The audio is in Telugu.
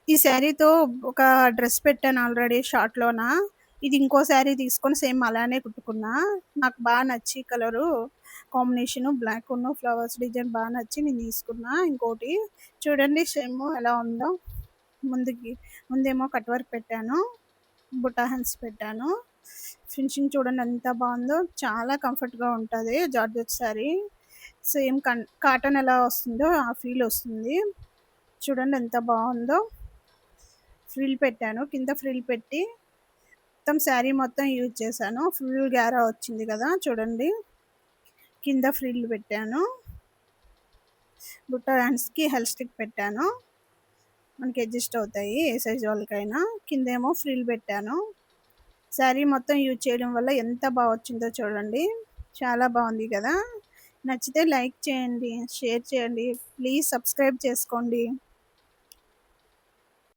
ఈ శారీతో ఒక డ్రెస్ పెట్టాను ఆల్రెడీ షార్ట్‌లోన. ఇది ఇంకో శారీ తీసుకొని సేమ్ అలానే కుట్టుకున్నా. నాకు నచ్చి కలరు కాంబినేషను బ్లాకును ఫ్లవర్స్ డిజైన్ నచ్చి నేను తీసుకున్నా. ఇంకోటి చూడండి సేమ్ ఎలా ఉందో. ముందేమో కట్ వర్క్ పెట్టాను. బుట్టా హ్యాండ్స్ పెట్టాను. ఫినిషింగ్ చూడండి ఎంత బావుందో. చాలా కంఫర్ట్‌గా ఉంటది జార్జెట్ శారీ. సేమ్ కాటన్ ఎలా వస్తుందో ఆ ఫీల్ వస్తుంది. చూడండి ఎంత బావుందో. ఫ్రిల్ పెట్టాను. కింద ఫ్రిల్ పెట్టి మొత్తం శారీ మొత్తం యూజ్ చేశాను. ఫుల్ గ్యారా వచ్చింది కదా చూడండి. కింద ఫ్రిల్ పెట్టాను. బుట్ట హ్యాండ్స్‌కి హెల్ స్టిక్ పెట్టాను. మనకి అడ్జస్ట్ అవుతాయి ఏ సైజ్ వాళ్ళకైనా. కిందేమో ఫ్రిల్ పెట్టాను. శారీ మొత్తం యూజ్ చేయడం వల్ల ఎంత వచ్చిందో చూడండి. చాలా బాగుంది కదా. నచ్చితే లైక్ చేయండి, షేర్ చేయండి, ప్లీజ్ సబ్స్క్రైబ్ చేసుకోండి.